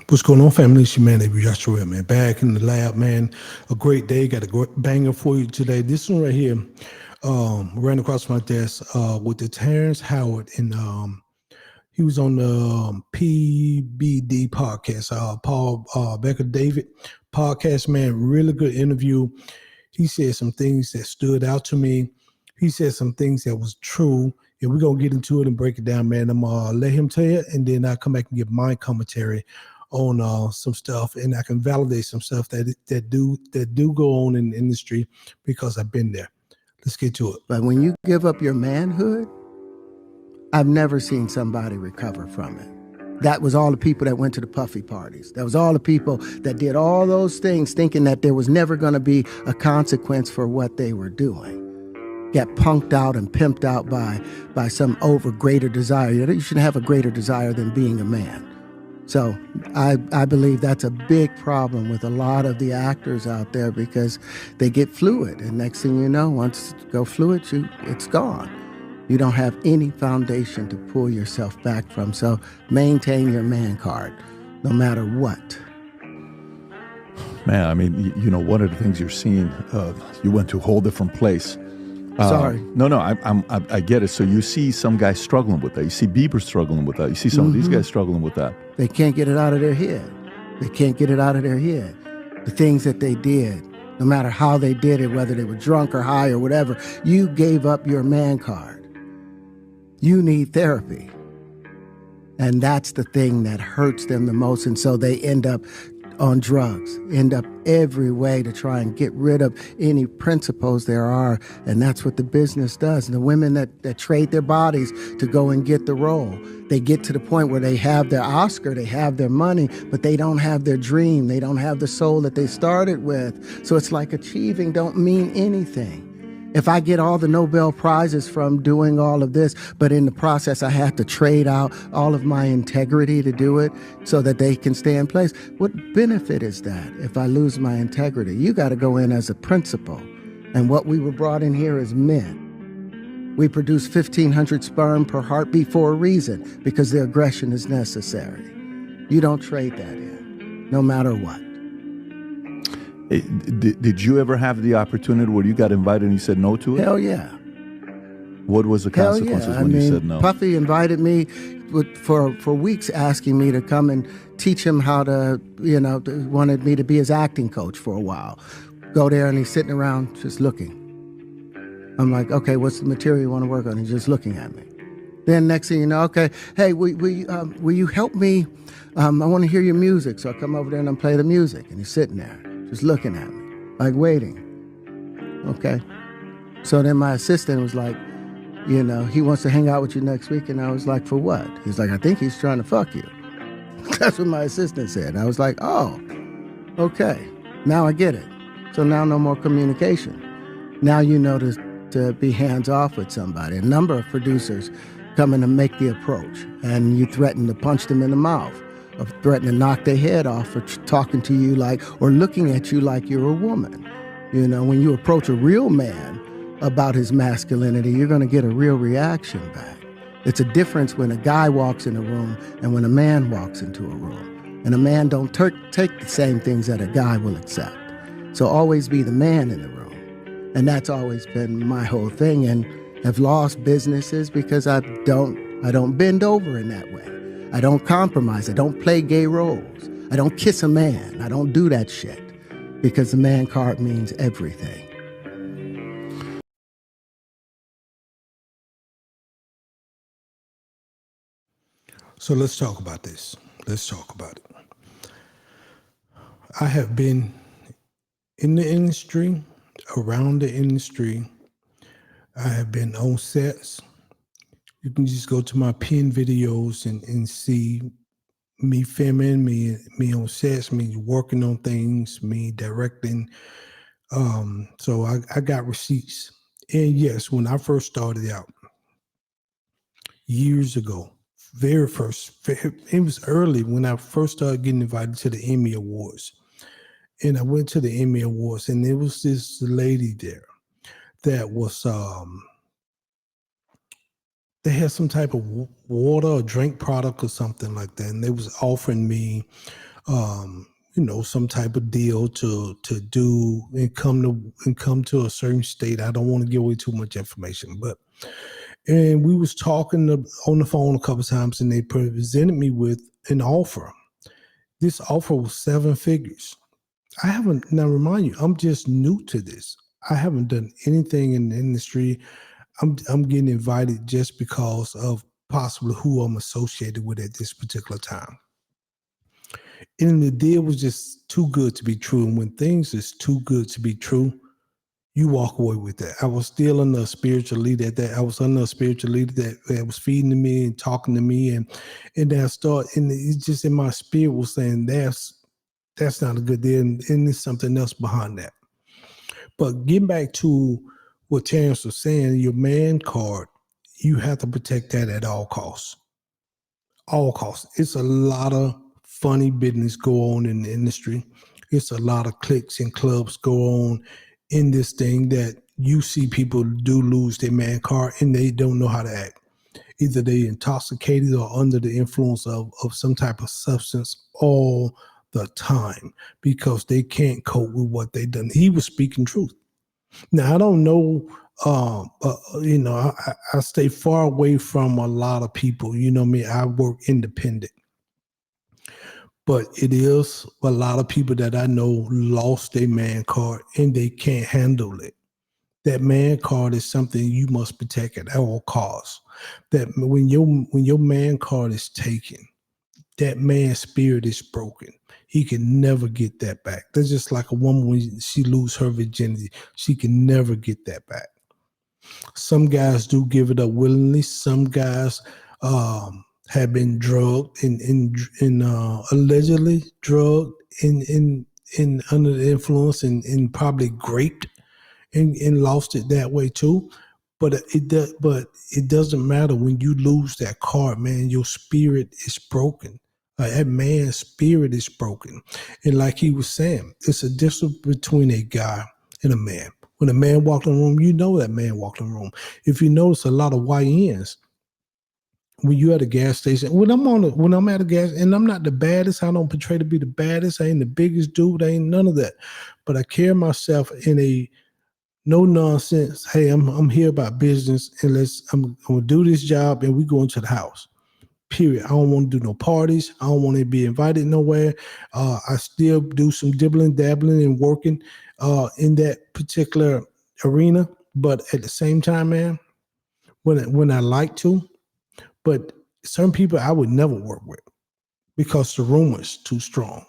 What's going on, family? It's your man, Abrew Yashar'el, man. Back in the lab, man. A great day. Got a great banger for you today. This one right here ran across my desk with the Terrance Howard, and he was on the PBD Podcast, Paul Becker David podcast, man. Really good interview. He said some things that stood out to me. He said some things that was true, and we're going to get into it and break it down, man. I'm going to let him tell you, and then I'll come back and give my commentary on some stuff, and I can validate some stuff that do go on in the industry because I've been there. Let's get to it. But when you give up your manhood, I've never seen somebody recover from it. That was all the people that went to the puffy parties. That was all the people that did all those things thinking that there was never going to be a consequence for what they were doing. Get punked out and pimped out by some greater desire. You shouldn't have a greater desire than being a man. So I believe that's a big problem with a lot of the actors out there because they get fluid. And next thing you know, once you go fluid, it's gone. You don't have any foundation to pull yourself back from. So maintain your man card, no matter what. Man, I mean, one of the things you're seeing, you went to a whole different place. Sorry. No, I get it. So you see some guys struggling with that. You see Bieber struggling with that. You see some of these guys struggling with that. They can't get it out of their head. They can't get it out of their head. The things that they did, no matter how they did it, whether they were drunk or high or whatever, you gave up your man card. You need therapy. And that's the thing that hurts them the most. And so they end up on drugs, end up every way to try and get rid of any principles there are. And that's what the business does. And the women that trade their bodies to go and get the role, they get to the point where they have their Oscar, they have their money, but they don't have their dream. They don't have the soul that they started with. So it's like achieving don't mean anything. If I get all the Nobel Prizes from doing all of this, but in the process I have to trade out all of my integrity to do it so that they can stay in place, what benefit is that if I lose my integrity? You got to go in as a principal. And what we were brought in here as men. We produce 1,500 sperm per heartbeat for a reason, because the aggression is necessary. You don't trade that in, no matter what. Did you ever have the opportunity where you got invited and you said no to it? Hell yeah. What was the consequences when you said no? Puffy invited me for weeks, asking me to come and teach him how to, wanted me to be his acting coach for a while. Go there and he's sitting around just looking. I'm like, okay, what's the material you want to work on? He's just looking at me. Then next thing you know, okay, hey, will you help me? I want to hear your music. So I come over there and I play the music, and he's sitting there just looking at me, like waiting. Okay. So then my assistant was like, he wants to hang out with you next week. And I was like, for what? He's like, I think he's trying to fuck you. That's what my assistant said. And I was like, oh, okay. Now I get it. So now no more communication. Now you know to be hands off with somebody. A number of producers come in to make the approach, and you threaten to punch them in the mouth, or threaten to knock their head off for talking to you or looking at you like you're a woman. When you approach a real man about his masculinity, you're going to get a real reaction back. It's a difference when a guy walks in a room and when a man walks into a room. And a man don't take the same things that a guy will accept. So always be the man in the room. And that's always been my whole thing. And I've lost businesses because I don't bend over in that way. I don't compromise. I don't play gay roles. I don't kiss a man. I don't do that shit, because the man card means everything. So let's talk about this. Let's talk about it. I have been in the industry, around the industry. I have been on sets. You can just go to my pin videos and see me filming, me on sets, me working on things, me directing. So I got receipts. And yes, when I first started out, years ago, it was early when I first started getting invited to the Emmy Awards. And I went to the Emmy Awards, and there was this lady there that was they had some type of water or drink product or something like that, and they was offering me some type of deal to do and come to a certain state. I don't want to give away too much information, and we was talking on the phone a couple of times, and they presented me with an offer. This offer was 7 figures. I haven't, now remind you, I'm just new to this. I haven't done anything in the industry. I'm getting invited just because of possibly who I'm associated with at this particular time. And the deal was just too good to be true. And when things is too good to be true, you walk away with that. I was still under a spiritual leader I was under a spiritual leader that was feeding to me and talking to me. And then I started, and it's just in my spirit was saying, that's not a good deal. And there's something else behind that. But getting back to what Terrance was saying, your man card, you have to protect that at all costs. All costs. It's a lot of funny business go on in the industry. It's a lot of cliques and clubs go on in this thing that you see people do lose their man card and they don't know how to act. Either they intoxicated or under the influence of some type of substance all the time because they can't cope with what they done. He was speaking truth. Now, I don't know, I stay far away from a lot of people. You know me, I work independent. But it is a lot of people that I know lost their man card and they can't handle it. That man card is something you must protect at all costs. That when your man card is taken, that man's spirit is broken. He can never get that back. That's just like a woman when she loses her virginity. She can never get that back. Some guys do give it up willingly. Some guys have been drugged and allegedly drugged in under the influence and probably raped and lost it that way too. But it doesn't matter when you lose that card, man. Your spirit is broken. That man's spirit is broken. And like he was saying, it's a difference between a guy and a man. When a man walked in the room, you know that man walked in the room. If you notice a lot of YNs, when you at a gas station, when I'm at a gas, and I'm not the baddest, I don't portray to be the baddest, I ain't the biggest dude, I ain't none of that. But I carry myself in a no nonsense, hey, I'm here about business, and I'm gonna do this job and we go into the house. Period. I don't want to do no parties. I don't want to be invited nowhere. I still do some dibbling, dabbling, and working in that particular arena. But at the same time, man, when I like to, but certain people I would never work with because the rumor's too strong.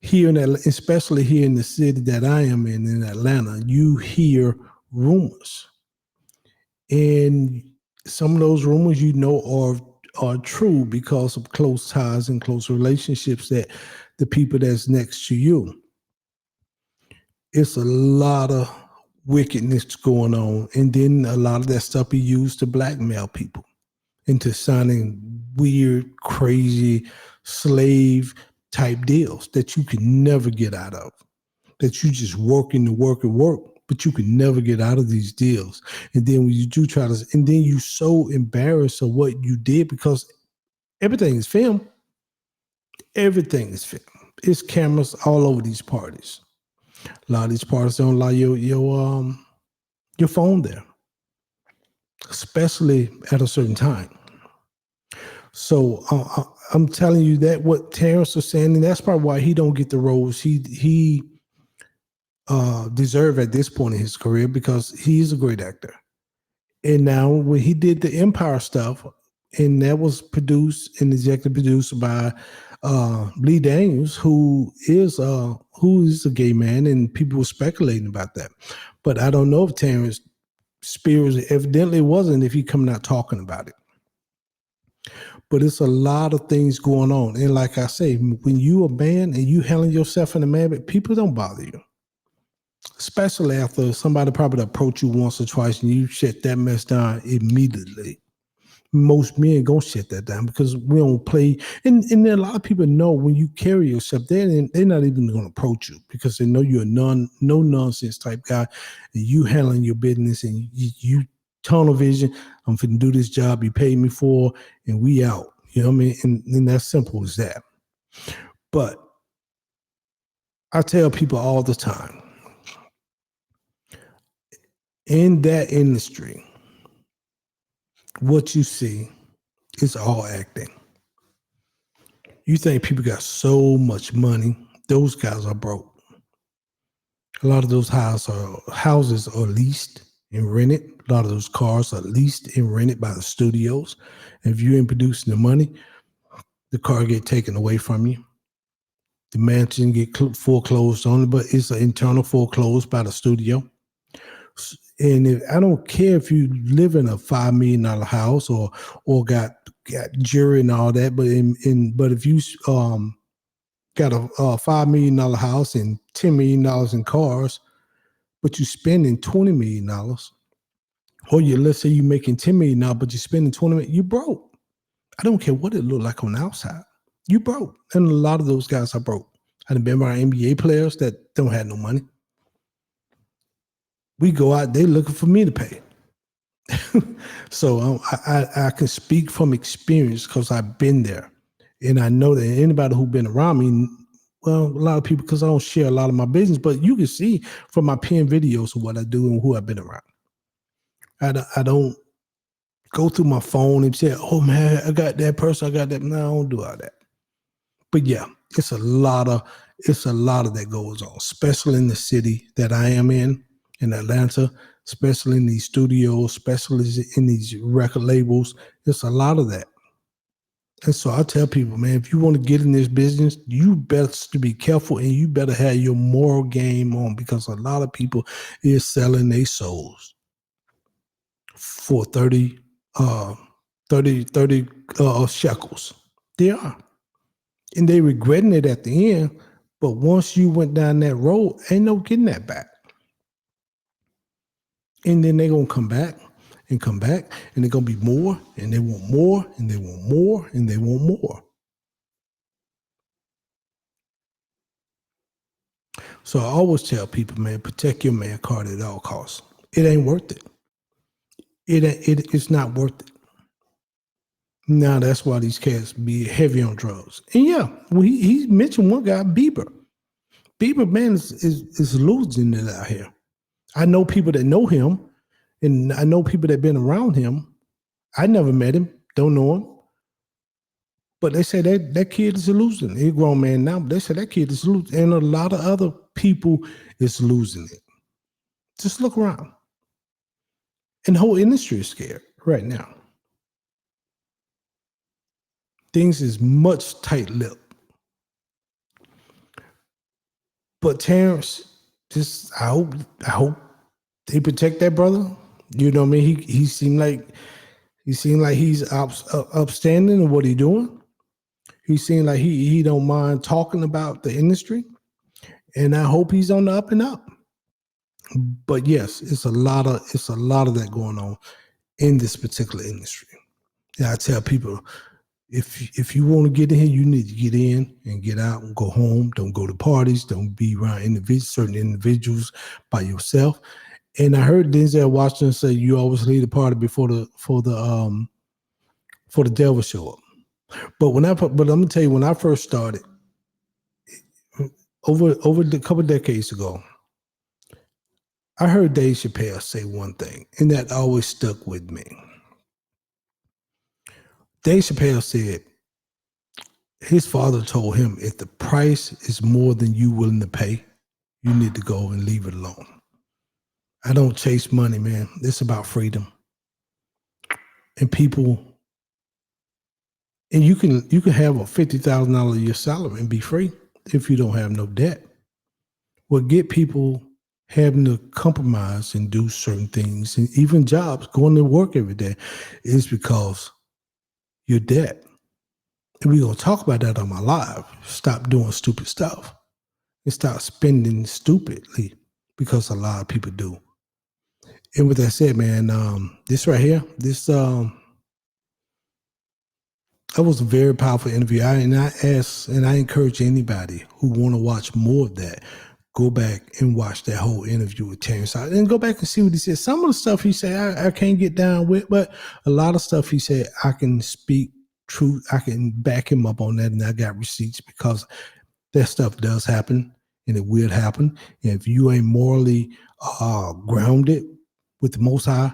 Here especially here in the city that I am in Atlanta, you hear rumors, and some of those rumors are true because of close ties and close relationships that the people that's next to you. It's a lot of wickedness going on. And then a lot of that stuff be used to blackmail people into signing weird, crazy slave type deals that you can never get out of, that you just work, but you can never get out of these deals. And then when you do and then you're so embarrassed of what you did because everything is filmed. Everything is filmed. It's cameras all over these parties. A lot of these parties don't allow your phone there, especially at a certain time. So I'm telling you that what Terrance was saying, and that's probably why he don't get the roles he deserve at this point in his career, because he's a great actor. And now when he did the Empire stuff, and that was produced and executive produced by Lee Daniels, who is a gay man, and people were speculating about that. But I don't know if Terrance Spears evidently wasn't if he coming out talking about it. But it's a lot of things going on. And like I say, when you a man and you handling yourself in a man, but people don't bother you. Especially after somebody probably approach you once or twice and you shut that mess down immediately. Most men gonna shut that down because we don't play. And a lot of people know when you carry yourself, they're not even gonna approach you because they know you're a no nonsense type guy, and you handling your business and you tunnel vision. I'm finna do this job you paid me for, and we out. You know what I mean? And that's simple as that. But I tell people all the time, in that industry, what you see is all acting. You think people got so much money, those guys are broke. A lot of those houses are leased and rented. A lot of those cars are leased and rented by the studios. And if you ain't producing the money, the car get taken away from you. The mansion get foreclosed on, but it's an internal foreclosed by the studio. And I don't care if you live in a $5 million house or got jury and all that, but if you got a $5 million house and $10 million in cars, but you're spending $20 million, or let's say you're making $10 million, but you're spending $20 million, you broke. I don't care what it look like on the outside. You broke. And a lot of those guys are broke. I done been around NBA players that don't have no money. We go out, they looking for me to pay. So I can speak from experience because I've been there. And I know that anybody who's been around me, well, a lot of people, because I don't share a lot of my business, but you can see from my pen videos of what I do and who I've been around. I don't go through my phone and say, oh man, I got that person, I got that. No, I don't do all that. But yeah, it's a lot of that goes on, especially in the city that I am in Atlanta, especially in these studios, especially in these record labels. It's a lot of that. And so I tell people, man, if you want to get in this business, you better be careful and you better have your moral game on, because a lot of people is selling their souls for 30 shekels. They are. And they regretting it at the end. But once you went down that road, ain't no getting that back. And then they're going to come back, and they're going to be more, and they want more, and they want more, and they want more. So I always tell people, man, protect your man card at all costs. It ain't worth it. It's not worth it. Now that's why these cats be heavy on drugs. And yeah, he mentioned one guy, Bieber. Bieber, man, is losing it out here. I know people that know him, and I know people that been around him. I never met him, don't know him. But they say that kid is losing. He's a grown man now, but they say that kid is losing. And a lot of other people is losing it. Just look around. And the whole industry is scared right now. Things is much tight-lipped. But Terrance, I hope they protect that brother. You know what I mean? He seemed like he's upstanding in what he's doing. He seemed like he don't mind talking about the industry, and I hope he's on the up and up. But yes, it's a lot of that going on in this particular industry. Yeah, I tell people, if you want to get in here, you need to get in and get out and go home. Don't go to parties. Don't be around certain individuals by yourself. And I heard Denzel Washington say you always leave the party before the devil show up. But I'm gonna tell you, when I first started, over a couple of decades ago, I heard Dave Chappelle say one thing, and that always stuck with me. Dave Chappelle said his father told him, if the price is more than you willing to pay, you need to go and leave it alone. I don't chase money, man. It's about freedom. And people, and you can have a $50,000 a year salary and be free if you don't have no debt. What get people having to compromise and do certain things, and even jobs, going to work every day, is because your debt. And we're going to talk about that on my live. Stop doing stupid stuff and stop spending stupidly, because a lot of people do. And with that said, man, this right here, that was a very powerful interview. I encourage anybody who want to watch more of that, go back and watch that whole interview with Terrance Howard and go back and see what he said. Some of the stuff he said, I can't get down with, but a lot of stuff he said, I can speak truth. I can back him up on that, and I got receipts because, That stuff does happen, and it will happen. And if you ain't morally grounded with the Most High,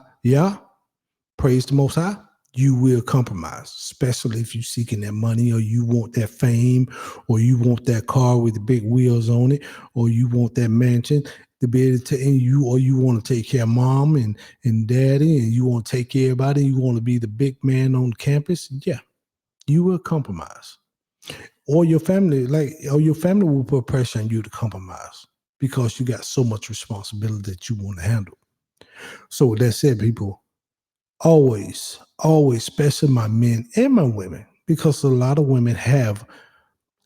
praise the Most High, you will compromise, especially if you're seeking that money, or you want that fame, or you want that car with the big wheels on it, or you want that mansion to be able to, and you want to take care of mom and daddy, and you want to take care of everybody, you want to be the big man on campus. Yeah, you will compromise. Or your family will put pressure on you to compromise because you got so much responsibility that you want to handle. So with that said, people, always, especially my men and my women, because a lot of women have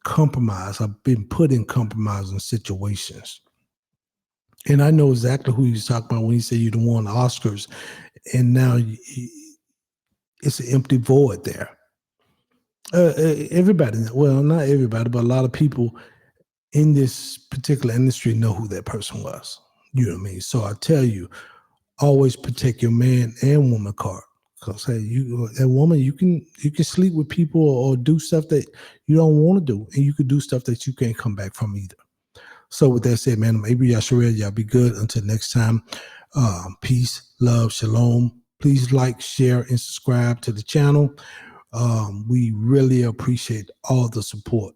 compromised, have been put in compromising situations. And I know exactly who he's talking about when he said you don't want Oscars, and now it's an empty void there. Everybody, well, not everybody, but a lot of people in this particular industry know who that person was. You know what I mean? So I tell you, always protect your man and woman card. Because hey, that woman, you can sleep with people or do stuff that you don't want to do, and you can do stuff that you can't come back from either. So with that said, man, I'm Abrew Yashar'el. Y'all be good until next time. Peace, love, shalom. Please like, share, and subscribe to the channel. We really appreciate all the support.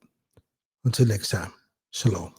Until next time, shalom.